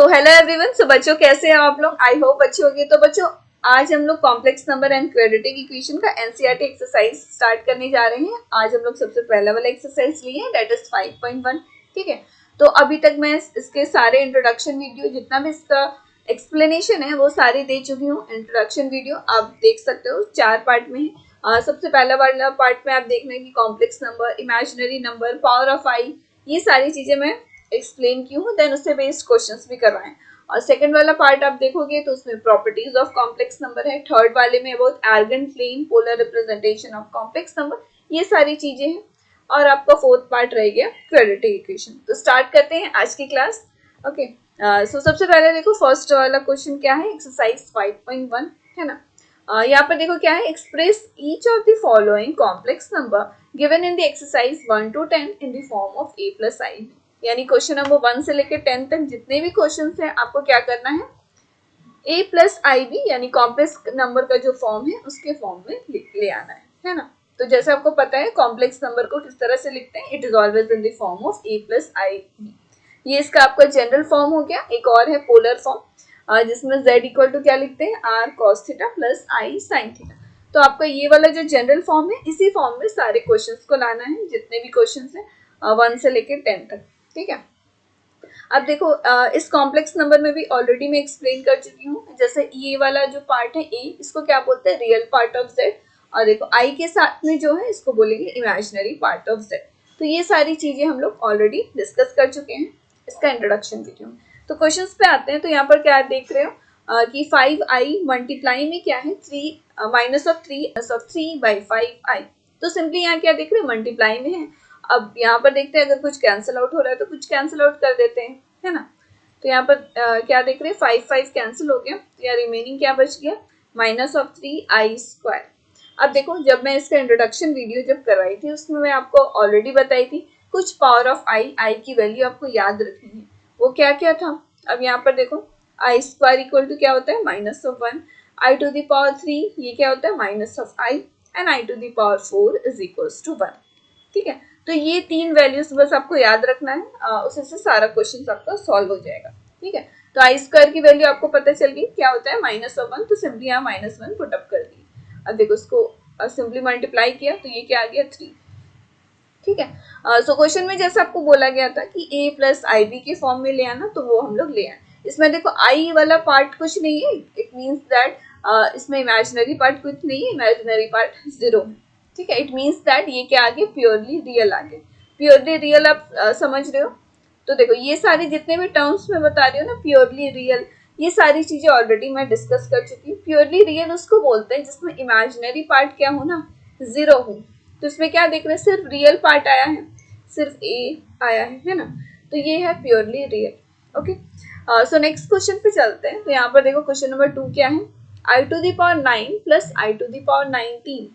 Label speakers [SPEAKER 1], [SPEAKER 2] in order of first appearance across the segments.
[SPEAKER 1] So hello everyone. सो बच्चों कैसे हैं आप लोग? आई होप अच्छे होंगे। तो बच्चों आज हम लोग complex number and quadratic equation का एनसीईआरटी एक्सरसाइज स्टार्ट करने जा रहे हैं। आज हम लोग सबसे पहला वाला एक्सरसाइज लिए हैं, दैट इज 5.1। ठीक है, तो अभी तक मैं इसके सारे इंट्रोडक्शन वीडियो, जितना भी इसका एक्सप्लेनेशन है वो सारी दे चुकी हूँ। इंट्रोडक्शन वीडियो आप देख सकते हो, 4 पार्ट में है। सबसे पहला वाला पार्ट में आप देखना है कि complex number, imaginary number, power of i, ये सारी चीजें मैं एक्सप्लेन की हूँ। देन उससे बेस्ड क्वेश्चंस भी करवाएं। और सेकंड वाला पार्ट आप देखोगे तो उसमें प्रॉपर्टीज ऑफ कॉम्प्लेक्स नंबर है। थर्ड वाले में about Argand plane, polar representation of complex number, ये सारी चीजें हैं। और आपका फोर्थ पार्ट रह गया क्वाड्रेटिक इक्वेशन। तो स्टार्ट करते हैं आज की क्लास। ओके, सो सबसे पहले देखो फर्स्ट वाला क्वेश्चन क्या है, एक्सरसाइज 5.1 है ना। यहाँ पर देखो क्या है, express each of the following complex number given in the exercise 1 to 10 in the form of a plus i। यानी क्वेश्चन नंबर 1 से लेकर 10 तक जितने भी क्वेश्चन हैं आपको क्या करना है, a plus ib यानी कॉम्प्लेक्स नंबर का जो फॉर्म है उसके फॉर्म में ले आना है ना। तो जैसे आपको पता है कॉम्प्लेक्स नंबर को किस तरह से लिखते हैं, it is always in the form of a plus ib। ये इसका आपका जनरल फॉर्म हो गया। एक और है पोलर फॉर्म, जिसमें z इक्वल टू क्या लिखते हैं, r cos theta plus i sin theta. तो आपका ये वाला जो जनरल फॉर्म है, इसी फॉर्म में सारे क्वेश्चंस को लाना है, जितने भी क्वेश्चंस हैं 1 से लेकर 10 तक। ठीक है, अब देखो इस कॉम्प्लेक्स नंबर में भी ऑलरेडी मैं एक्सप्लेन कर चुकी हूँ। जैसे ये वाला जो पार्ट है ए, इसको क्या बोलते हैं, रियल पार्ट ऑफ जेड। और देखो आई के साथ में जो है इसको बोलेंगे इमेजिनरी पार्ट ऑफ जेड। तो ये सारी चीजें हम लोग ऑलरेडी डिस्कस कर चुके हैं इसका इंट्रोडक्शन वीडियो में। तो क्वेश्चन पे आते हैं। तो यहाँ पर क्या देख रहे हो कि 5i मल्टीप्लाई में क्या है, 3 माइनस ऑफ 3 बाई 5i। तो सिंपली यहाँ क्या देख रहे हैं, मल्टीप्लाई में है। अब यहाँ पर देखते हैं अगर कुछ कैंसिल आउट हो रहा है तो कुछ कैंसिल आउट कर देते हैं, है ना। तो यहाँ पर क्या देख रहे हैं, 5 कैंसिल हो गया, तो यहाँ रिमेनिंग क्या बच गया, माइनस ऑफ 3i स्क्वायर। अब देखो जब मैं इसका इंट्रोडक्शन वीडियो जब करवाई थी उसमें मैं आपको ऑलरेडी बताई थी कुछ पावर ऑफ आई की वैल्यू आपको याद रखनी है। वो क्या क्या था, अब यहाँ पर देखो आई स्क्वायर इक्वल टू क्या होता है, minus of 1, i to the power 3 ये क्या होता है, minus of i, and i to the power 4 is equals to 1। ठीक है, तो ये 3 वैल्यूज बस आपको याद रखना है, उसी से सारा क्वेश्चन आपका सॉल्व हो जाएगा। ठीक है, तो आई स्क्वायर की वैल्यू आपको पता चल गई क्या होता है, माइनस ऑफ 1, तो सिंपली यहाँ -1 पुट अप कर दी। अब देखो इसको सिंपली मल्टीप्लाई किया तो ये क्या आ गया, 3। ठीक है, सो क्वेश्चन में जैसे आपको बोला गया था कि a प्लस आई बी के फॉर्म में ले आना, तो वो हम लोग ले आए। इसमें देखो आई वाला पार्ट कुछ नहीं है, इट मीन्स दैट इसमें इमेजिनरी पार्ट कुछ नहीं है, इमेजिनरी पार्ट 0 है। ठीक है, इट मीन्स दैट ये क्या आ गया, प्योरली रियल आ गया। प्योरली रियल आप समझ रहे हो। तो देखो ये सारी जितने भी टर्म्स में बता रही हूँ ना, प्योरली रियल, ये सारी चीजें ऑलरेडी मैं डिस्कस कर चुकी हूँ। प्योरली रियल उसको बोलते हैं जिसमें इमेजिनरी पार्ट क्या हो ना, 0 हो। तो इसमें क्या देख रहे हैं, सिर्फ रियल पार्ट आया है, सिर्फ ए आया है ना। तो ये है purely real. Okay, so next question पे चलते हैं। तो यहाँ पर देखो क्वेश्चन नंबर 2 क्या है, i to the power 9 plus i to the power 19।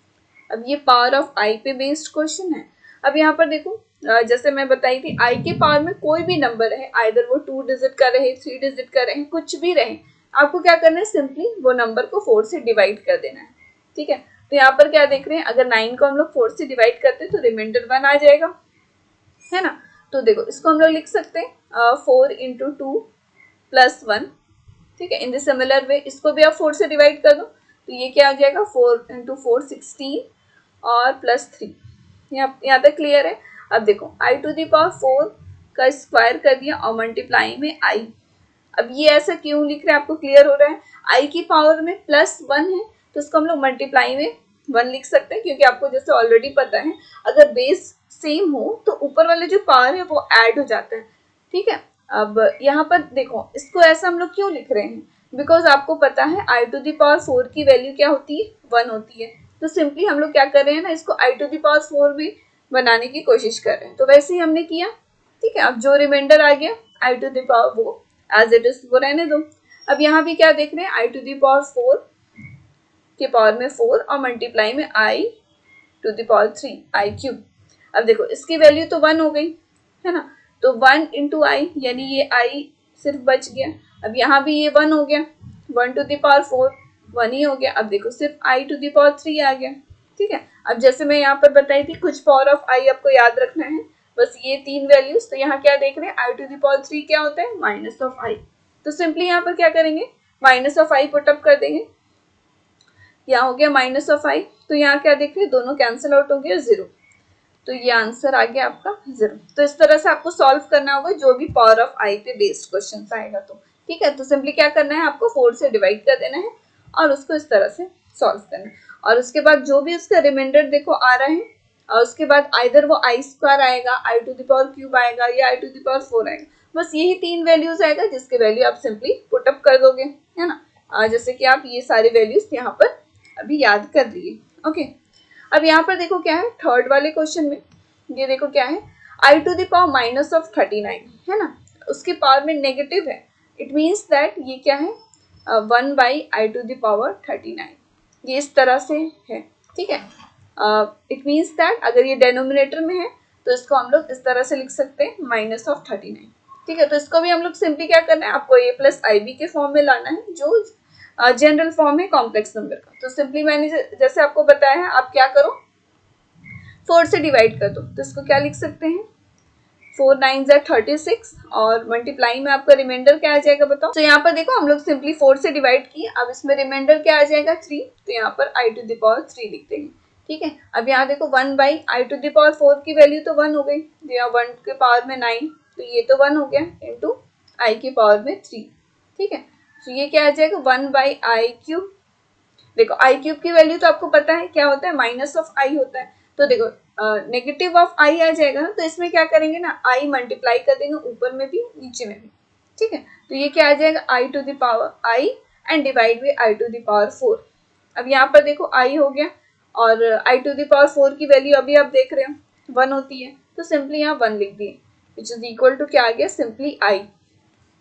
[SPEAKER 1] अब ये पावर ऑफ आई पे बेस्ड क्वेश्चन है। अब यहाँ पर देखो जैसे मैं बताई थी, आई के पावर में कोई भी नंबर है, आइदर वो 2 डिजिट का रहे, 3 डिजिट का रहे, कुछ भी रहे, आपको क्या करना है, सिंपली वो नंबर को 4 से डिवाइड कर देना है। ठीक है, तो यहाँ पर क्या देख रहे हैं, अगर 9 को हम लोग 4 से डिवाइड करते हैं तो रिमाइंडर 1 आ जाएगा, है ना। तो देखो इसको हम लोग लिख सकते हैं 4 इंटू 2 प्लस 1। ठीक है, इन द सिमिलर वे इसको भी आप 4 से डिवाइड कर दो तो ये क्या आ जाएगा, 4 इंटू 4 16 और प्लस 3। यहाँ तक क्लियर है। अब देखो आई टू द पावर 4 का स्क्वायर कर दिया और मल्टीप्लाई में आई। अब ये ऐसा क्यों लिख रहे हैं, आपको क्लियर हो रहा है, आई की पावर में +1 है तो उसको हम लोग मल्टीप्लाई में 1 लिख सकते हैं, क्योंकि आपको जैसे ऑलरेडी पता है अगर बेस सेम हो तो ऊपर वाले जो पावर है वो ऐड हो जाता है। ठीक है, अब यहाँ पर देखो इसको ऐसा हम लोग क्यों लिख रहे हैं, बिकॉज आपको पता है आई टू द पावर 4 की वैल्यू क्या होती है, 1 होती है। तो सिंपली हम लोग क्या कर रहे हैं ना, इसको आई टू द पावर 4 भी बनाने की कोशिश कर रहे हैं। तो वैसे ही हमने किया। ठीक है, अब जो रिमाइंडर आ गया आई टू द पावर वो एज इट इज वो रहने दो। अब यहाँ भी क्या देख रहे हैं, आई टू द पावर 4 के पावर में 4 और मल्टीप्लाई में i to the power 3 i cube. अब देखो इसकी वैल्यू तो 1 हो गई, है ना। तो 1 इंटू आई यानी ये आई सिर्फ बच गया। अब यहाँ भी ये 1 हो गया, 1 टू द पावर 4 1 ही हो गया। अब देखो सिर्फ आई टू द पावर 3 आ गया। ठीक है, अब जैसे मैं यहाँ पर बताई थी कुछ पावर ऑफ आई आपको याद रखना है, बस ये 3 वैल्यूज। तो यहाँ क्या देख रहे हैं, आई टू द पावर 3 क्या होता है, माइनस ऑफ आई। तो सिंपली यहाँ पर क्या करेंगे, माइनस ऑफ आई पुटअप कर देंगे। यहाँ हो गया माइनस ऑफ आई, तो यहाँ क्या देख रहे हैं, दोनों कैंसिल आउट हो गया 0, तो ये आंसर आ गया आपका 0। तो इस तरह से आपको सॉल्व करना होगा जो भी पावर ऑफ आई पे बेस्ड क्वेश्चन आएगा तो, ठीक है। तो सिंपली क्या करना है, आपको 4 से डिवाइड कर देना है और उसको इस तरह से सॉल्व करना है, और उसके बाद जो भी उसका रिमाइंडर देखो आ रहा है, और उसके बाद आइदर वो आई स्क्वायर आएगा, आई टू द पावर क्यूब आएगा, या आई टू द पावर 4 आएगा। बस यही 3 वैल्यूज आएगा जिसके वैल्यू आप सिंपली पुटअप कर दोगे, है ना। जैसे कि आप ये सारे वैल्यूज यहाँ पर अभी याद कर लिए। ओके, अब यहाँ पर देखो क्या है, थर्ड वाले क्वेश्चन में ये देखो क्या है, i to the power minus of 39, है ना, उसके पावर में नेगेटिव है। इट मीन्स दैट ये क्या है, 1 by i to the power 39, ये इस तरह से है, ठीक है। इट मीन्स दैट अगर ये डेनोमिनेटर में है तो इसको हम लोग इस तरह से लिख सकते हैं, माइनस ऑफ 39, ठीक है। तो इसको भी हम लोग सिंपली क्या करना है, आपको a प्लस आई बी के फॉर्म में लाना है, जो जनरल फॉर्म है कॉम्प्लेक्स नंबर का। तो सिंपली मैंने जैसे आपको बताया है, आप क्या करो, 4 से डिवाइड कर दो। तो इसको क्या लिख सकते हैं, 4 9 36, और मल्टीप्लाई में आपका रिमाइंडर क्या आ जाएगा बताओ। तो यहाँ पर देखो हम लोग सिंपली 4 से डिवाइड किए, अब इसमें रिमाइंडर क्या आ जाएगा 3, तो यहाँ पर आई टू द पावर 3 लिख देंगे, ठीक है। अब यहाँ देखो 1 by i to the power 4 की वैल्यू तो 1 हो गई, तो यहाँ 1 के पावर में 9, तो ये तो 1 हो गया, इंटू आई के पावर में 3, ठीक है। तो ये क्या आ जाएगा, 1 बाई आई क्यूब। देखो आई क्यूब की वैल्यू तो आपको पता है क्या होता है, माइनस ऑफ आई होता है। तो देखो नेगेटिव ऑफ आई आ जाएगा ना, तो इसमें क्या करेंगे ना, आई मल्टीप्लाई कर देंगे ऊपर में भी नीचे में भी, ठीक है। तो ये क्या आ जाएगा, i to the power i and divide by i to the power 4। अब यहाँ पर देखो आई हो गया, और आई टू द पावर 4 की वैल्यू अभी आप देख रहे हो 1 होती है, तो सिंपली यहाँ 1 लिख दिए, विच इज इक्वल टू क्या आ गया, सिंपली आई।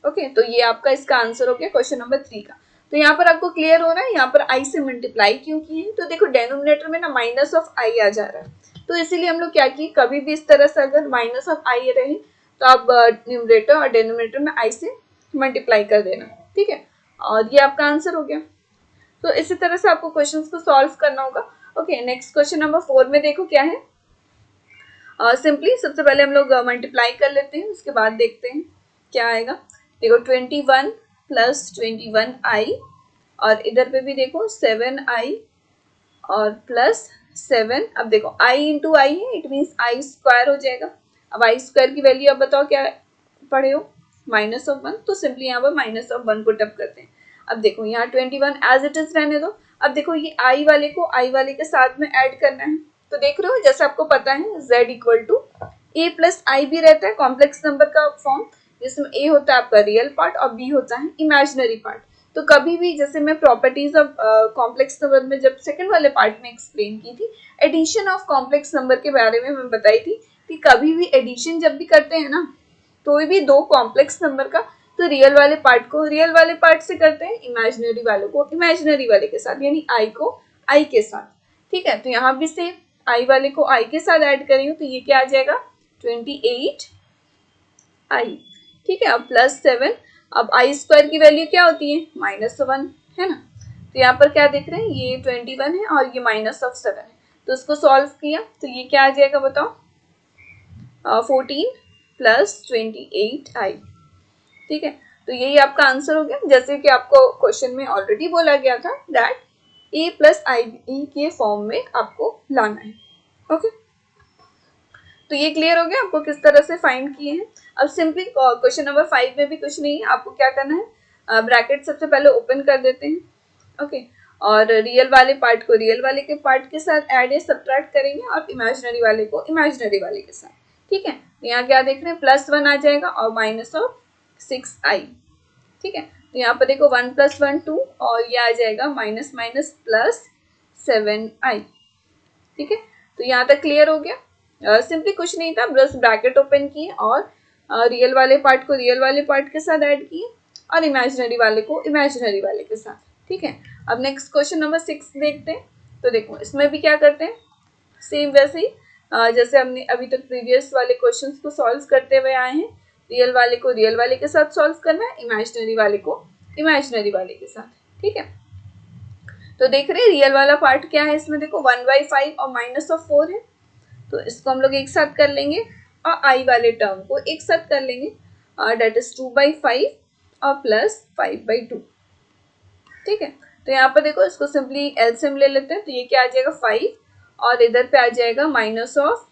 [SPEAKER 1] ओके, तो ये आपका इसका आंसर हो गया क्वेश्चन नंबर 3 का। तो यहाँ पर आपको क्लियर हो रहा है यहाँ पर आई से मल्टीप्लाई क्यों की है, तो देखो डेनोमिनेटर में ना माइनस ऑफ आई आ जा रहा है, तो इसीलिए हम लोग क्या किए, कभी भी इस तरह से अगर माइनस ऑफ आई रहे तो आप न्यूमरेटर और डेनोमिनेटर में आई से मल्टीप्लाई कर देना, ठीक है। और ये आपका आंसर हो गया। तो इसी तरह से आपको क्वेश्चन को सॉल्व करना होगा। ओके, नेक्स्ट क्वेश्चन नंबर 4 में देखो क्या है, सिंपली सबसे पहले हम लोग मल्टीप्लाई कर लेते हैं, उसके बाद देखते हैं क्या आएगा। देखो 21 प्लस 21 आई, और इधर पे भी देखो 7 आई और प्लस 7। अब देखो आई इंटू आई है, इट मीन्स आई स्क्वायर हो जाएगा। अब आई स्क्वायर की वैल्यू आप बताओ क्या पढ़े हो, माइनस ऑफ 1, तो सिंपली यहाँ पर माइनस ऑफ 1 पुट अप करते हैं। अब देखो यहाँ 21 एज इट इज रहने दो। अब देखो ये आई वाले को आई वाले के साथ में ऐड करना है, तो देख रहे हो जैसे आपको पता है z equal to a plus i भी रहता है कॉम्प्लेक्स नंबर का फॉर्म, जिसमें a होता है आपका रियल पार्ट और b होता है इमेजिनरी पार्ट। तो कभी भी जैसे मैं प्रॉपर्टीज ऑफ कॉम्प्लेक्स नंबर में जब सेकंड वाले पार्ट में एक्सप्लेन की थी, एडिशन ऑफ कॉम्प्लेक्स नंबर के बारे में मैं बताई थी कि कभी भी एडिशन जब भी करते हैं ना, तो भी दो कॉम्प्लेक्स नंबर का, तो रियल वाले पार्ट को रियल वाले पार्ट से करते हैं, इमेजिनरी वाले को इमेजिनरी वाले के साथ, यानी आई को आई के साथ, ठीक है। तो यहाँ भी सेम आई वाले को आई के साथ ऐड करेंगे, तो ये क्या आ जाएगा 28 आई, ठीक है। अब प्लस 7, अब आई स्क्वायर की वैल्यू क्या होती है, -1, है ना। तो यहाँ पर क्या देख रहे हैं, ये 21 है और ये माइनस ऑफ 7 है, तो इसको सॉल्व किया तो ये क्या आ जाएगा बताओ, 14 प्लस 28 आई, ठीक है। तो यही आपका आंसर हो गया, जैसे कि आपको क्वेश्चन में ऑलरेडी बोला गया था that a plus i b के फॉर्म में आपको लाना है। ओके, तो ये क्लियर हो गया आपको किस तरह से फाइंड किए हैं। अब सिंपली क्वेश्चन नंबर 5 में भी कुछ नहीं है, आपको क्या करना है, ब्रैकेट सबसे पहले ओपन कर देते हैं। ओके, और रियल वाले पार्ट को रियल वाले के पार्ट के साथ ऐड या सब्ट्रैक्ट करेंगे, और इमेजिनरी वाले को इमेजिनरी वाले के साथ, ठीक है। तो यहाँ क्या देख रहे हैं, +1 आ जाएगा और माइनस ऑफ 6 आई, ठीक है। तो यहाँ पर देखो 1 + 1 2, और ये आ जाएगा माइनस माइनस +7 आई, ठीक है। तो यहाँ तक क्लियर हो गया। सिंपली कुछ नहीं था, बस ब्रैकेट ओपन किए और रियल वाले पार्ट को रियल वाले पार्ट के साथ ऐड किए और इमेजिनरी वाले को इमेजिनरी वाले के साथ, ठीक है। अब नेक्स्ट क्वेश्चन नंबर 6 देखते हैं। तो देखो इसमें भी क्या करते हैं, सेम वैसे ही जैसे हमने अभी तक प्रीवियस वाले क्वेश्चंस को सॉल्व करते हुए आए हैं। रियल वाले को रियल वाले के साथ सॉल्व करना है, इमेजिनरी वाले को इमेजिनरी वाले के साथ, ठीक है। तो देख रहे हैं रियल वाला पार्ट क्या है, इसमें देखो 1/5 और -4 है, तो इसको हम लोग एक साथ कर लेंगे और आई वाले टर्म को एक साथ कर लेंगे, डेट इज 2/5 और प्लस 5/2। ठीक है, तो यहाँ पर देखो इसको सिंपली एलसीएम ले लेते हैं, तो ये क्या आ जाएगा 5 और इधर पे आ जाएगा -20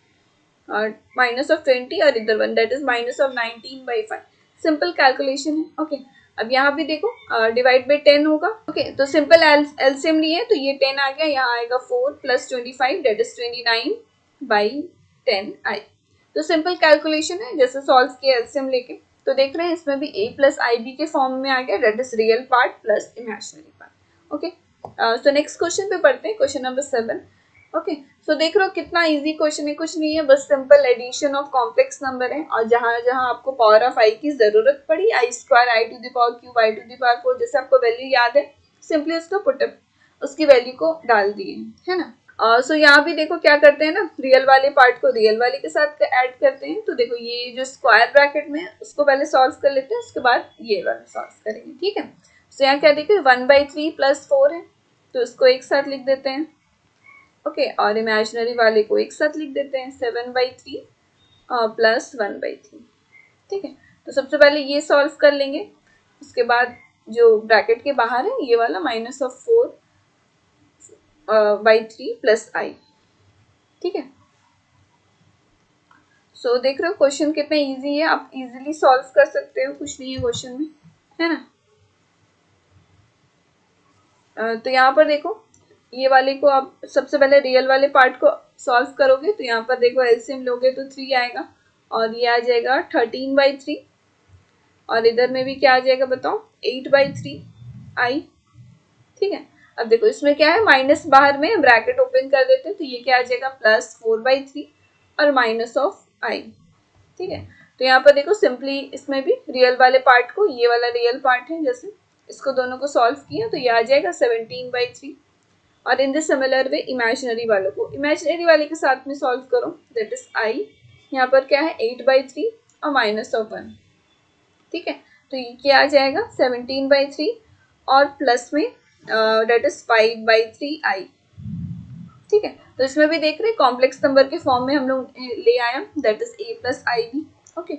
[SPEAKER 1] और इधर 1 दैट इज -19/5। सिंपल कैलकुलेशन है। ओके, अब यहाँ भी देखो डिवाइड बाई 10 होगा। ओके, तो सिंपल एलसीएम लिए तो ये 10 आ गया, यहाँ आएगा 4 + 25 दैट इज 29/10i। तो सिंपल कैलकुलेशन है, जैसे सॉल्व किया एलसीएम लेके। तो देख रहे हैं इसमें भी a + ib के फॉर्म में आ गया, that is real part plus imaginary part. Okay, so next question पे पढ़ते हैं, क्वेश्चन नंबर 7। ओके, सो देख रहे हो कितना इजी क्वेश्चन है, कुछ नहीं है, बस simple addition of complex number है। और जहां जहां आपको पावर ऑफ i की जरूरत पड़ी, i² i⁴ i⁴, जैसे आपको वैल्यू याद है, सिंपली उसको पुटअप उसकी वैल्यू को डाल दिए, है ना। सो यहाँ भी देखो क्या करते हैं ना, रियल वाले पार्ट को रियल वाले के साथ ऐड करते हैं। तो देखो ये जो स्क्वायर ब्रैकेट में उसको पहले सॉल्व कर लेते हैं, उसके बाद ये वाला सॉल्व करेंगे। ठीक है, सो यहाँ क्या देखिए 1/3 + 4 है, तो इसको एक साथ लिख देते हैं। ओके, और इमेजिनरी वाले को एक साथ लिख देते हैं 7/3 प्लस 1/3। ठीक है, तो सबसे पहले ये सॉल्व कर लेंगे, उसके बाद जो ब्रैकेट के बाहर है ये वाला -4/3 प्लस i। ठीक है, सो देख रहे हो क्वेश्चन कितना इजी है, आप इजीली सॉल्व कर सकते हो, कुछ नहीं है क्वेश्चन में, है ना। तो यहाँ पर देखो ये वाले को आप सबसे पहले रियल वाले पार्ट को सॉल्व करोगे, तो यहाँ पर देखो एलसीएम लोगे तो 3 आएगा और ये आ जाएगा 13/3 और इधर में भी क्या आ जाएगा बताओ 8/3i। ठीक है, अब देखो इसमें क्या है, माइनस बाहर में ब्रैकेट ओपन कर देते हैं, तो ये क्या आ जाएगा +4/3 और -i। ठीक है, तो यहाँ पर देखो सिंपली इसमें भी रियल वाले पार्ट को, ये वाला रियल पार्ट है, जैसे इसको दोनों को सॉल्व किया तो ये आ जाएगा 17/3 और in this similar way imaginary वालों को इमेजिनरी वाले के साथ में सॉल्व करो, दैट इज i। यहाँ पर क्या है 8/3 और -1। ठीक है, तो ये क्या आ जाएगा 17/3 और प्लस में दैट इज 5/3i। ठीक है, तो इसमें भी देख रहे हैं कॉम्प्लेक्स नंबर के फॉर्म में हम लोग ले आया, that is a + ib। Okay,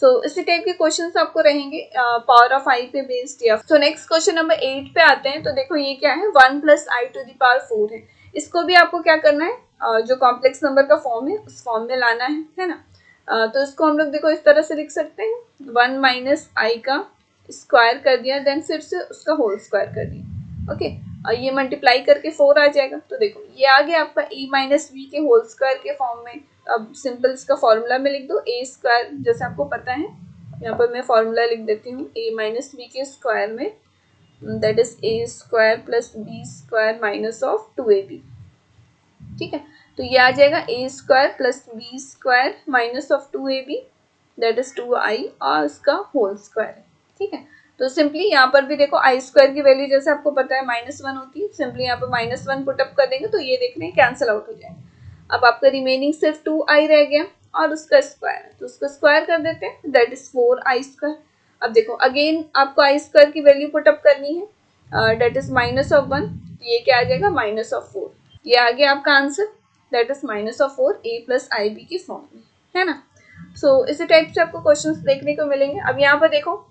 [SPEAKER 1] so इसी टाइप के क्वेश्चंस आपको रहेंगे पावर ऑफ i पे बेस्ड या। सो नेक्स्ट क्वेश्चन नंबर 8 पे आते हैं, तो देखो ये क्या है 1 + i⁴ है। इसको भी आपको क्या करना है, जो कॉम्प्लेक्स नंबर का फॉर्म है उस फॉर्म में लाना है ना। तो इसको हम लोग देखो इस तरह से लिख सकते हैं 1 - i का स्क्वायर कर दिया, देन फिर से उसका होल स्क्वायर कर दिया। ओके, और ये मल्टीप्लाई करके 4 आ जाएगा, तो देखो ये आ गया आपका a - v के होल स्क्वायर के फॉर्म में। अब सिंपल इसका फॉर्मूला में लिख दो a², जैसे आपको पता है, यहाँ पर मैं फॉर्मूला लिख देती हूँ a - v के स्क्वायर में, that is a² + b² -2ab। ठीक है, तो ये आ जाएगा a² + b² -2ab that is 2i और उसका होल स्क्वायर है। ठीक है, तो सिंपली यहाँ पर भी देखो i² की वैल्यू जैसे आपको पता है -1 होती है, सिंपली यहाँ पर -1 पुटअप कर देंगे तो ये देख रहे हैं कैंसिल आउट हो जाएगा। अब आपका रिमेनिंग सिर्फ 2i रह गया और उसका स्क्वायर है, तो उसको स्क्वायर कर देते हैं, दैट इज 4i²। अब देखो अगेन आपको i² की वैल्यू पुटअप करनी है, दैट इज -1, तो ये क्या आ जाएगा -4। ये आ गया आपका answer, that is -4 a + ib की फॉर्म में, है ना। सो इसी टाइप से आपको क्वेश्चंस देखने को मिलेंगे। अब यहाँ पर देखो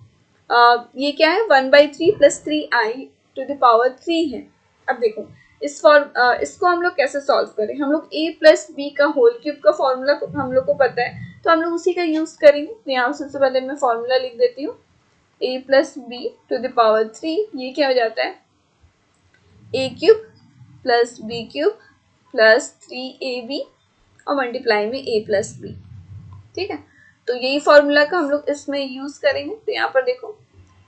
[SPEAKER 1] ये क्या है 1/3 + 3i⁴ है। अब देखो इसको हम लोग कैसे सॉल्व करें, हम लोग a + b का होल क्यूब का फॉर्मूला हम लोग को पता है, तो हम लोग उसी का यूज करेंगे। तो यहाँ सबसे पहले मैं फॉर्मूला लिख देती हूँ a + b⁴, ये क्या हो जाता है a³ + b³ + 3ab और मल्टीप्लाई में a + b। ठीक है, तो यही फॉर्मूला का हम लोग इसमें यूज करेंगे। तो यहाँ पर देखो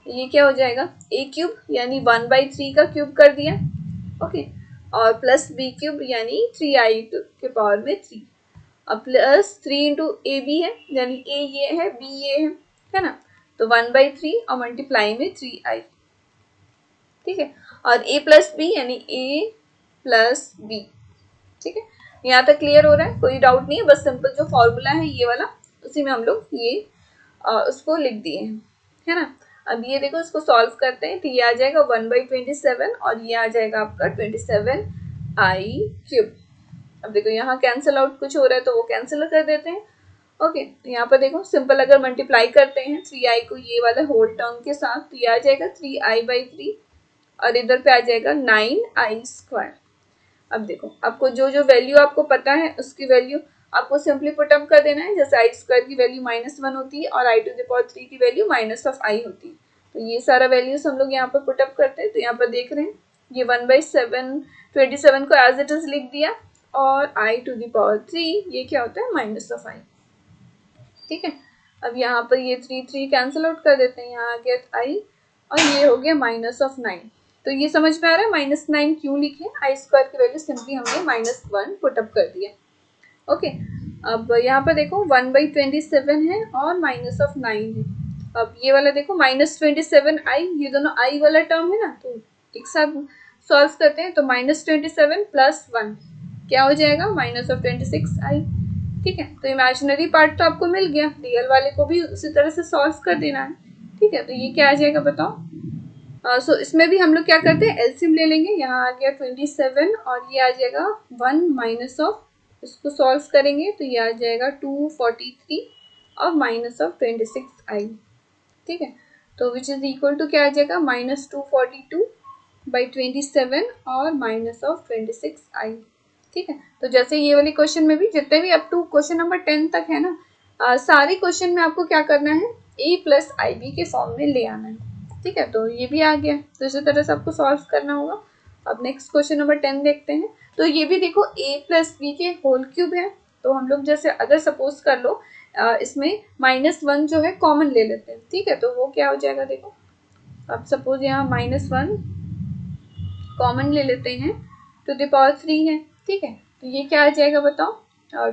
[SPEAKER 1] ये क्या हो जाएगा a³ यानी 1/3 का क्यूब कर दिया, ओके, और प्लस b³ यानी 3i⁴ और प्लस 3 × ab है, यानी a ये है b ये है ना, तो 1/3 और मल्टीप्लाई में 3i। ठीक है, और a + b यानी a + b। ठीक है, यहाँ तक क्लियर हो रहा है, कोई डाउट नहीं है, बस सिंपल जो फॉर्मूला है ये वाला उसी में हम लोग ये उसको लिख दिए हैं, है ना। अब ये देखो इसको सॉल्व करते हैं, तो ये आ जाएगा 1/27 और ये आ जाएगा आपका 27i³। अब देखो यहाँ कैंसिल आउट कुछ हो रहा है तो वो कैंसिल कर देते हैं, ओके, यहाँ पर देखो सिंपल अगर मल्टीप्लाई करते हैं 3i को ये वाला होल टर्म के साथ तो ये आ जाएगा 3i/3 और इधर पे आ जाएगा 9i²। अब देखो आपको जो जो वैल्यू आपको पता है उसकी वैल्यू आपको सिंपली पुटअप कर देना है। जैसे i² की वैल्यू -1 होती है और i⁻³ की वैल्यू -i होती है। तो ये सारा वैल्यूज हम लोग यहाँ पर पुटअप करते हैं। तो यहाँ पर देख रहे हैं ये 1/7 27 को एज इट इज लिख दिया और i⁻³ ये क्या होता है -i। ठीक है, अब यहाँ पर ये 3 कैंसिल आउट कर देते हैं, यहाँ आ गया i और ये हो गया -9। तो ये समझ में आ रहा है -9 क्यों लिखे, i² की वैल्यू सिंपली हमने -1 पुटअप कर दिया। ओके, अब यहाँ पर देखो 1/27 है और -9 है। अब ये वाला देखो -27i, ये दोनों i वाला टर्म है ना, तो एक साथ सॉल्व करते हैं। तो -27 + 1 क्या हो जाएगा -26i। ठीक है, तो इमेजिनरी पार्ट तो आपको मिल गया, रियल वाले को भी उसी तरह से सॉल्व कर देना है। ठीक है, तो ये क्या आ जाएगा बताओ। सो इसमें भी हम लोग क्या करते हैं, एलसीएम ले लेंगे। यहाँ आ गया 27 और ये आ जाएगा 1 माइनस ऑफ, इसको सॉल्व करेंगे तो ये आ जाएगा 243 और -26i। ठीक है, तो विच इज इक्वल टू क्या आ जाएगा -242/27 और -26i। ठीक है, तो जैसे ये वाले क्वेश्चन में भी जितने भी अप टू क्वेश्चन नंबर 10 तक है ना, सारे क्वेश्चन में आपको क्या करना है, a+ib के फॉर्म में ले आना है। ठीक है, तो ये भी आ गया, तो इसी तरह से आपको सॉल्व करना होगा। अब नेक्स्ट क्वेश्चन नंबर 10 देखते हैं। तो ये भी देखो a+b के होल क्यूब है। तो हम लोग जैसे अगर सपोज कर लो इसमें -1 जो है कॉमन ले लेते हैं। ठीक है, तो वो क्या हो जाएगा देखो, अब सपोज यहाँ -1 कॉमन ले लेते हैं, टू द पावर 3 है। ठीक है, तो ये क्या आ जाएगा बताओ,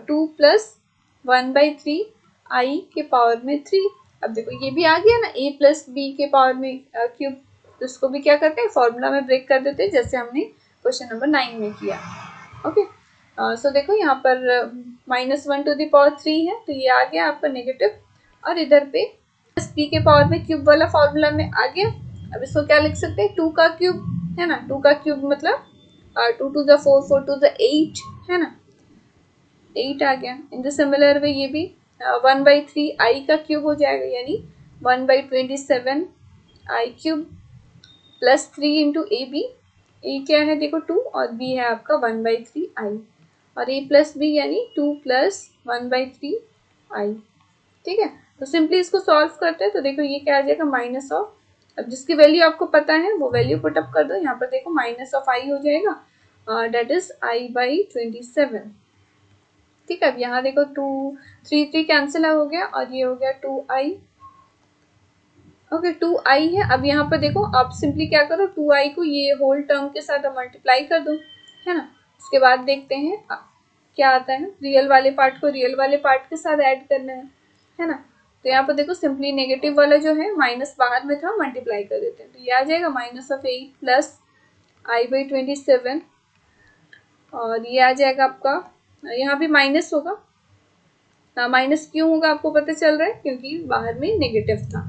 [SPEAKER 1] 2 + 1/3 i के पावर में 3। अब देखो ये भी आ गया ना a+b के पावर में क्यूब, तो इसको भी क्या करते हैं फॉर्मूला में ब्रेक कर देते हैं, जैसे हमने क्वेश्चन नंबर 9 में किया। ओके, सो देखो यहाँ पर -1 टू द पावर 3 है, तो ये आ गया आपका नेगेटिव, और इधर पे b के पावर में क्यूब वाला फॉर्मूला में आ गया। अब इसको क्या लिख सकते हैं, 2 का क्यूब है ना, 2 का क्यूब मतलब 2 to the 4, 4 to the 8 है ना, 8 आ गया। इन द सिमिलर वे ये भी 1/3 i का क्यूब हो जाएगा, यानी 1/27i³ + 3 इंटू ab। a क्या है देखो 2 और b है आपका 1/3i, और a + b यानी 2 + 1/3i। ठीक है, तो सिंपली इसको सॉल्व करते हैं। तो देखो ये क्या आ जाएगा माइनस ऑफ, अब जिसकी वैल्यू आपको पता है वो वैल्यू पुटअप कर दो। यहाँ पर देखो -i हो जाएगा, डेट इज i/27। ठीक है, अब यहाँ देखो 3 कैंसिल हो गया और ये हो गया 2i। ओके, 2i है। अब यहाँ पर देखो आप सिंपली क्या करो, 2i को ये होल टर्म के साथ मल्टीप्लाई कर दो, है ना। उसके बाद देखते हैं क्या आता है, रियल वाले पार्ट को रियल वाले पार्ट के साथ ऐड करना है ना। तो यहाँ पर देखो सिंपली नेगेटिव वाला जो है माइनस बाहर में था, मल्टीप्लाई कर देते हैं। तो ये आ जाएगा -8 + i/27, और ये आ जाएगा आपका, यहाँ भी माइनस होगा। माइनस क्यों होगा आपको पता चल रहा है, क्योंकि बाहर में नेगेटिव था।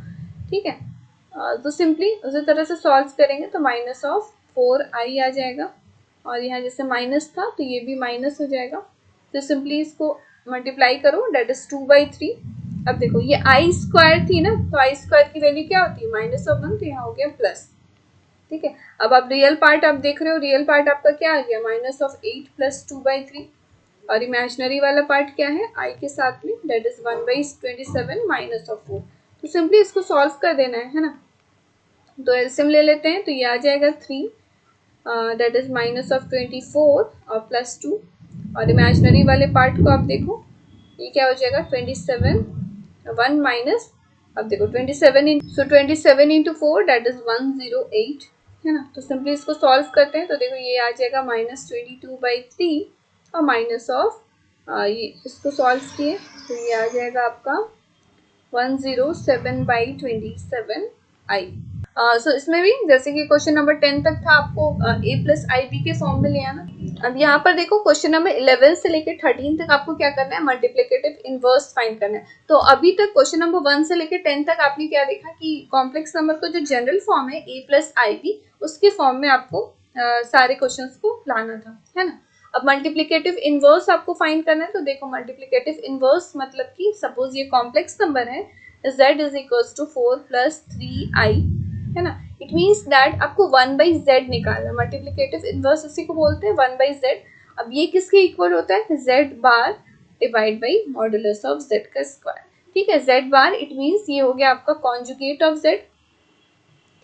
[SPEAKER 1] ठीक है, तो सिंपली उसी तरह से सॉल्व करेंगे तो -4i आ जाएगा, और यहाँ जैसे माइनस था तो ये भी माइनस हो जाएगा। तो सिंपली इसको मल्टीप्लाई करो, डेट इज 2/3। अब देखो ये i² थी ना, तो i² की वैल्यू क्या होती है -1, तो यहाँ हो गया प्लस। ठीक है, अब आप रियल पार्ट आप देख रहे हो, रियल पार्ट आपका क्या आ गया -8 + 2/3, और इमेजिनरी वाला पार्ट क्या है i के साथ में, डेट इज 1/27 -4। तो सिंपली इसको सॉल्व कर देना है ना। तो एलसीएम ले लेते हैं, तो ये आ जाएगा 3, डेट इज -24 और +2, और इमेजिनरी वाले पार्ट को आप देखो ये क्या हो जाएगा 27, 1 माइनस, अब देखो 27 इंटू 4 डेट इज 108 है ना। तो सिंपली इसको सॉल्व करते हैं, तो देखो ये आ जाएगा -22/3 और माइनस ऑफ ये इसको सॉल्व किए तो ये आ जाएगा आपका 107/27i। सो इसमें भी जैसे कि क्वेश्चन नंबर 10 तक था, आपको a+ib के फॉर्म में ले आना। अब यहाँ पर देखो क्वेश्चन नंबर 11 से लेकर 13 तक आपको क्या करना है, मल्टीप्लिकेटिव इनवर्स फाइंड करना है। तो अभी तक क्वेश्चन नंबर 1 से लेकर 10 तक आपने क्या देखा कि कॉम्प्लेक्स नंबर का जो जनरल फॉर्म है a+ib, उसके फॉर्म में आपको सारे क्वेश्चंस को लाना था, है ना। अब मल्टीप्लिकेटिव इनवर्स आपको फाइंड करना है, तो देखो मल्टीप्लिकेटिव इनवर्स मतलब कि सपोज ये कॉम्प्लेक्स नंबर है, z is equals to 4 plus 3i, है ना। इट मीन्स दैट आपको 1/z निकालना। मल्टीप्लिकेटिव इनवर्स इसी को बोलते हैं 1/z। अब ये किसके इक्वल होता है, z bar divide by modulus of z का स्क्वायर। ठीक है, z बार इट मीन्स ये हो गया आपका कॉन्जुगेट ऑफ z।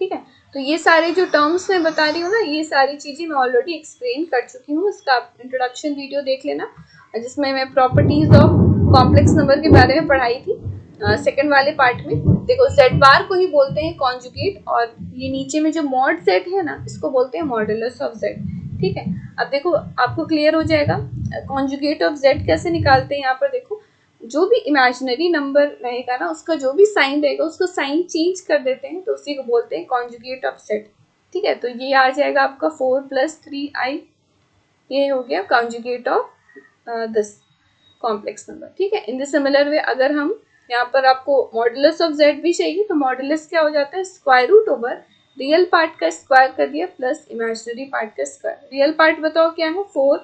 [SPEAKER 1] ठीक है, तो ये सारे जो टर्म्स मैं बता रही हूँ ना, ये सारी चीजें मैं ऑलरेडी एक्सप्लेन कर चुकी हूँ। इसका आप इंट्रोडक्शन वीडियो देख लेना, जिसमें मैं प्रॉपर्टीज ऑफ कॉम्प्लेक्स नंबर के बारे में पढ़ाई थी सेकंड वाले पार्ट में। देखो z बार को ही बोलते हैं कॉन्जुगेट, और ये नीचे में जो मॉड z है ना, इसको बोलते हैं मॉडुलस ऑफ z। ठीक है, अब देखो आपको क्लियर हो जाएगा कॉन्जुगेट ऑफ z कैसे निकालते हैं। यहाँ पर देखो, जो भी इमेजिनरी नंबर रहेगा ना, उसका जो भी साइन रहेगा उसको साइन चेंज कर देते हैं, तो उसी को बोलते हैं कॉन्जुगेट ऑफ z। ठीक है, तो ये आ जाएगा आपका 4 प्लस 3i, ये हो गया conjugate of this complex number. ठीक है, इन द सिमिलर वे अगर हम यहाँ पर आपको मॉडुलस ऑफ z भी चाहिए, तो मॉडुलस क्या हो जाता है, square root over real part का स्क्वायर कर दिया प्लस इमेजिनरी पार्ट का स्क्वायर। रियल पार्ट बताओ क्या है, 4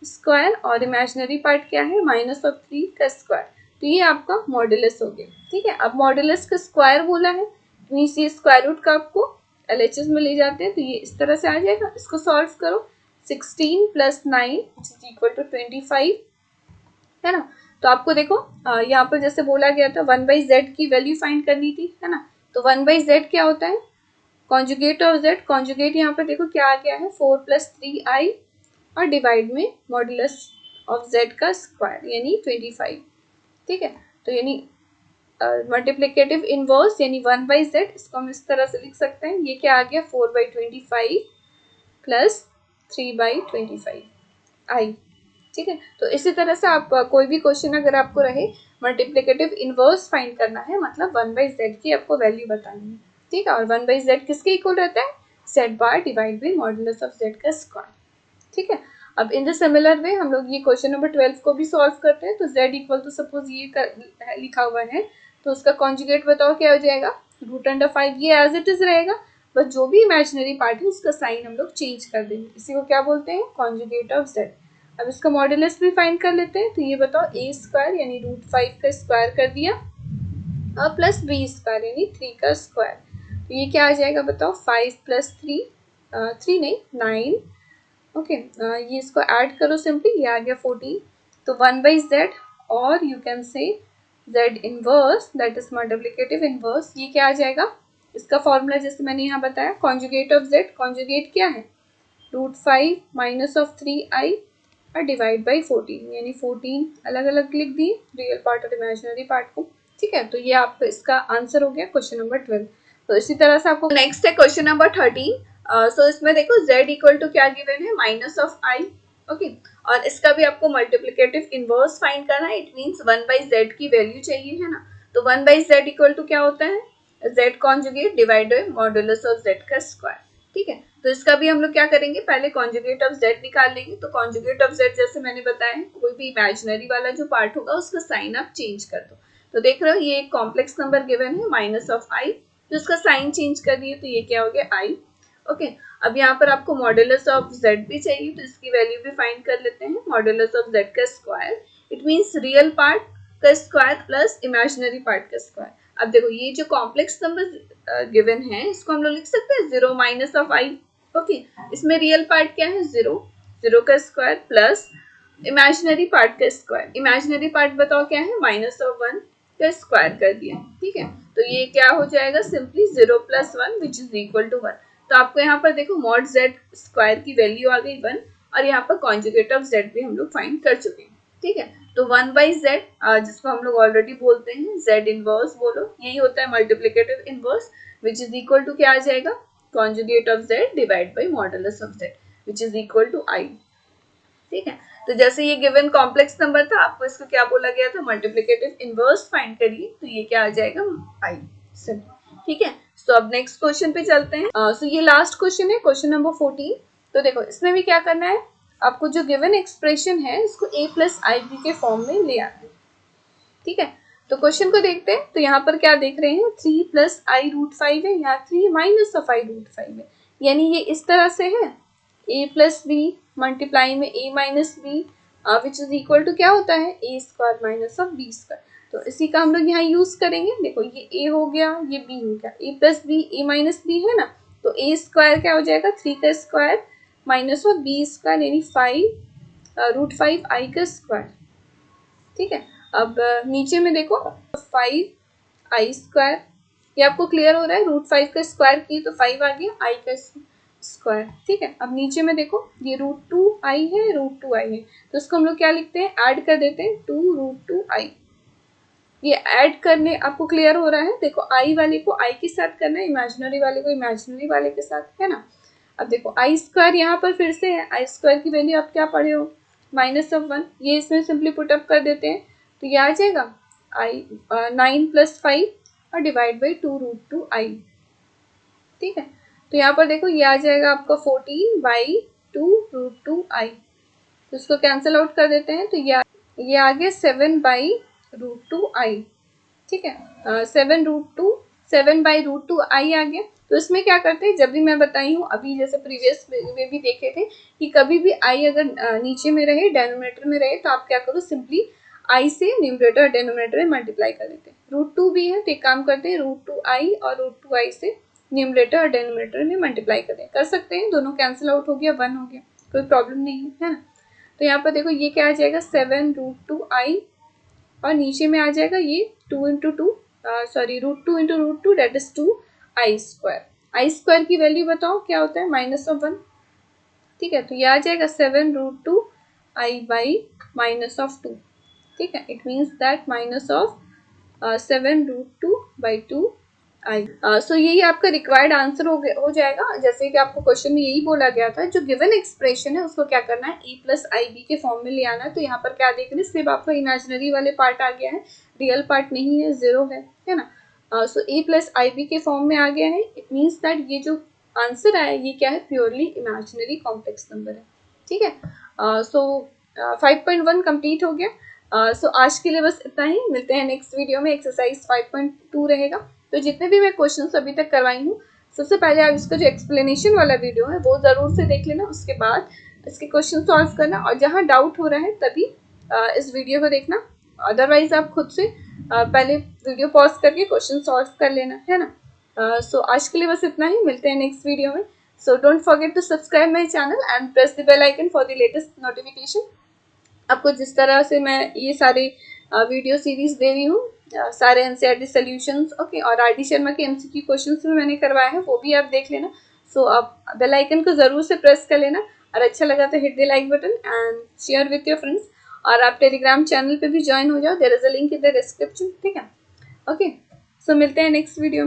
[SPEAKER 1] स्क्वायर, और इमेजिनरी पार्ट क्या है, -3 का स्क्वायर। तो ये आपका मॉडुलस हो गया। ठीक है, अब मॉडुलस का स्क्वायर बोला है, मीन्स ये स्क्वायर रूट का आपको LHS में ले जाते हैं, तो ये इस तरह से आ जाएगा। इसको सॉल्व करो, 16 प्लस 9 इज इक्वल टू 25, है ना। तो आपको देखो यहाँ पर जैसे बोला गया था 1/z की वैल्यू फाइंड करनी थी, है ना। तो 1/z क्या होता है, कॉन्जुगेट ऑफ z। कॉन्जुगेट यहाँ पर देखो क्या आ गया है, 4 प्लस 3i और डिवाइड में मॉडुलस ऑफ z का स्क्वायर यानी 25। ठीक है, तो यानी मल्टीप्लिकेटिव इनवर्स यानी 1/z, इसको हम इस तरह से लिख सकते हैं। ये क्या आ गया, 4/25 प्लस 3/25i। ठीक है, तो इसी तरह से आप कोई भी क्वेश्चन अगर आपको रहे मल्टीप्लिकेटिव इनवर्स फाइंड करना है, मतलब 1/z की आपको वैल्यू बतानी है। ठीक है, और 1/z किसके इक्वल रहता है, z bar divide by modulus of z का स्क्वायर। ठीक है, अब इन द सिमिलर वे हम लोग ये क्वेश्चन नंबर 12 को भी सॉल्व करते हैं। तो z इक्वल टू सपोज ये लिखा हुआ है, तो उसका कॉन्जुगेट बताओ क्या हो जाएगा, √5। ये एज इट इज रहेगा, बस जो भी इमेजिनरी पार्ट है उसका साइन हम लोग चेंज कर देंगे। इसी को क्या बोलते हैं, कॉन्जुगेट ऑफ z। अब इसका मॉडुलस भी फाइंड कर लेते हैं। तो ये बताओ a² यानी √5 का स्क्वायर कर दिया, और प्लस b² यानी 3 का स्क्वायर। तो ये क्या आ जाएगा बताओ, 5 प्लस 3 नहीं 9। ओके, ये इसको ऐड करो सिंपली, ये आ गया 14। तो 1/z, और you can say z inverse that is multiplicative inverse, ये क्या आ जाएगा, इसका फॉर्मूला जैसे मैंने यहाँ बताया, कॉन्जुगेट ऑफ z। कॉन्जुगेट क्या है, √5 माइनस ऑफ 3i और डिवाइड बाई 14, यानी 14 अलग अलग लिख दिए, रियल पार्ट और इमेजिनरी पार्ट को। ठीक है, तो ये आपका इसका आंसर हो गया क्वेश्चन नंबर 12। तो इसी तरह से आपको नेक्स्ट है क्वेश्चन नंबर 13। सो इसमें देखो z इक्वल टू क्या गिवन है, -i। ओके, और इसका भी आपको मल्टीप्लिकेटिव इनवर्स फाइंड करना है। इट मींस 1/z की वैल्यू चाहिए, है ना। तो 1/z इक्वल टू क्या होता है, z conjugate divide by modulus of z का स्क्वायर। ठीक है, तो इसका भी हम लोग क्या करेंगे, पहले कॉन्जुगेट ऑफ z निकाल लेंगे। तो कॉन्जुगेट ऑफ z जैसे मैंने बताया, कोई भी इमेजिनरी वाला जो पार्ट होगा उसका साइन आप चेंज कर दो। तो देख रहे हो ये एक कॉम्प्लेक्स नंबर गिवन है -i, तो इसका साइन चेंज कर दिए, तो ये क्या हो गया i। ओके, अब यहाँ पर आपको मॉडुलस ऑफ z भी चाहिए, तो इसकी वैल्यू भी फाइंड कर लेते हैं। मॉडुलस ऑफ z का square it means real part का स्क्वायर प्लस इमेजिनरी पार्ट का स्क्वायर। अब देखो ये जो कॉम्प्लेक्स नंबर गिवन है, इसको हम लोग लिख सकते हैं 0 माइनस ऑफ i। ओके, इसमें रियल पार्ट क्या है, 0 का स्क्वायर प्लस इमेजिनरी पार्ट का स्क्वायर। इमेजिनरी पार्ट बताओ क्या है, -1 का स्क्वायर कर दिया। ठीक है, तो ये क्या हो जाएगा, simply 0 + 1 which is equal to 1। तो आपको यहाँ पर देखो मॉड z स्क्वायर की वैल्यू आ गई 1, और यहाँ पर कॉन्जुगेट ऑफ z भी हम लोग फाइंड कर चुके हैं। ठीक है, तो 1/z जिसको हम लोग ऑलरेडी बोलते हैं z इनवर्स बोलो, यही होता है multiplicative inverse, which is equal to क्या आ जाएगा, conjugate of z divide by modulus of z which is equal to i। ठीक है, तो जैसे ये गिवन कॉम्प्लेक्स नंबर था, आपको इसको क्या बोला गया था, मल्टीप्लिकेटिव इनवर्स फाइंड करिए, तो ये क्या आ जाएगा, i। ठीक है, तो अब नेक्स्ट क्वेश्चन पे चलते हैं। सो ये लास्ट क्वेश्चन है, क्वेश्चन नंबर 14। तो देखो इसमें भी क्या करना है, आपको जो गिवन एक्सप्रेशन है इसको a + ib के फॉर्म में ले आना है। ठीक है, तो क्वेश्चन को देखते हैं। तो यहाँ पर क्या देख रहे हैं, 3 + i √5 है, यहाँ 3 - i √5 है, यानी ये इस तरह से है, ए प्लस बी मल्टीप्लाई में a minus b which is equal to क्या होता है a square minus of b square. तो इसी का हम लोग यहाँ यूज करेंगे। देखो ये ए हो गया, ये बी हो गया, ए प्लस बी ए माइनस बी है ना, तो ए स्क्वायर क्या हो जाएगा 3 का square minus of b square यानी 5 √5 आई का स्क्वायर। ठीक है, अब नीचे में देखो 5 आई स्क्वायर, ये आपको क्लियर हो रहा है, √5 का स्क्वायर की तो 5 आ गया आई का स्क्वायर। ठीक है, अब नीचे में देखो ये √2 आई है, √2 आई है, तो इसको हम लोग क्या लिखते हैं, ऐड कर देते हैं 2 √2 आई। ये ऐड करने आपको क्लियर हो रहा है। देखो आई वाले को आई के साथ करना है, इमेजिनरी वाले को इमेजिनरी वाले के साथ, है ना। अब देखो आई स्क्वायर यहाँ पर फिर से है, आई स्क्वायर की वैल्यू आप क्या पढ़े हो -1, ये इसमें सिंपली पुटअप कर देते हैं तो ये आ जाएगा आई 9 + 5 और डिवाइड बाई 2 √2 आई। ठीक है, तो यहाँ पर देखो ये आ जाएगा आपका 14/2 √2 आई, तो इसको कैंसिल आउट कर देते हैं तो ये आ गया 7/√2 आई। ठीक है, 7/√2 आई आ गया। तो इसमें क्या करते हैं, जब भी मैं बताई हूँ अभी जैसे प्रीवियस में भी देखे थे कि कभी भी आई अगर नीचे में रहे डेनोमिनेटर में रहे तो आप क्या करो, सिंपली आई से न्यूमरेटर और डेनोमिनेटर में मल्टीप्लाई कर देते हैं। √2 भी है तो एक काम करते हैं √2 आई और √2 आई से न्यूमरेटर और डेनोमिनेटर में मल्टीप्लाई कर सकते हैं, दोनों कैंसिल आउट हो गया, 1 हो गया, कोई प्रॉब्लम नहीं है ना। तो यहाँ पर देखो ये क्या आ जाएगा 7 √2 आई और नीचे में आ जाएगा ये 2 × 2 √2 × √2 that is 2 I square. I square की वैल्यू बताओ क्या होता है -1। ठीक है, तो ये आ जाएगा 7 √2 आई बाई -2। ठीक है, इट मीन्स दैट -7 √2/2 आई। सो यही आपका रिक्वायर्ड आंसर हो जाएगा। जैसे कि आपको क्वेश्चन में यही बोला गया था, जो गिवन एक्सप्रेशन है उसको क्या करना है, ए प्लस आई बी के फॉर्म में ले आना है। तो यहाँ पर क्या देख रहे हैं, सिर्फ आपका इमेजिनरी वाले पार्ट आ गया है, रियल पार्ट नहीं है, 0 है ना। सो ए प्लस आई बी के फॉर्म में आ गया है, इट मीन्स दैट ये जो आंसर आया ये क्या है, प्योरली इमेजिनरी कॉम्प्लेक्स नंबर है। ठीक है, सो 5.1 कंप्लीट हो गया। सो आज के लिए बस इतना ही, मिलते हैं नेक्स्ट वीडियो में। एक्सरसाइज 5.2 रहेगा। तो जितने भी मैं क्वेश्चंस अभी तक करवाई हूँ, सबसे पहले आप इसका जो एक्सप्लेनेशन वाला वीडियो है वो ज़रूर से देख लेना, उसके बाद इसके क्वेश्चन सॉल्व करना, और जहाँ डाउट हो रहा है तभी इस वीडियो को देखना, अदरवाइज आप खुद से पहले वीडियो पॉज करके क्वेश्चन सॉल्व कर लेना, है ना। सो आज के लिए बस इतना ही, मिलते हैं नेक्स्ट वीडियो में। So don't forget to subscribe my channel and press the bell icon for the latest notification. आपको जिस तरह से मैं ये सारे वीडियो सीरीज दे रही हूँ, सारे एनसीईआरटी सॉल्यूशंस ओके, और आर डी शर्मा के एमसीक्यू क्वेश्चंस में मैंने करवाया है, वो भी आप देख लेना। सो आप बेल आइकन को ज़रूर से प्रेस कर लेना, और अच्छा लगा तो hit the like button and share with your friends. और आप टेलीग्राम चैनल पे भी ज्वाइन हो जाओ, there is a link in the description. ठीक है, ओके, सो मिलते हैं नेक्स्ट वीडियो में।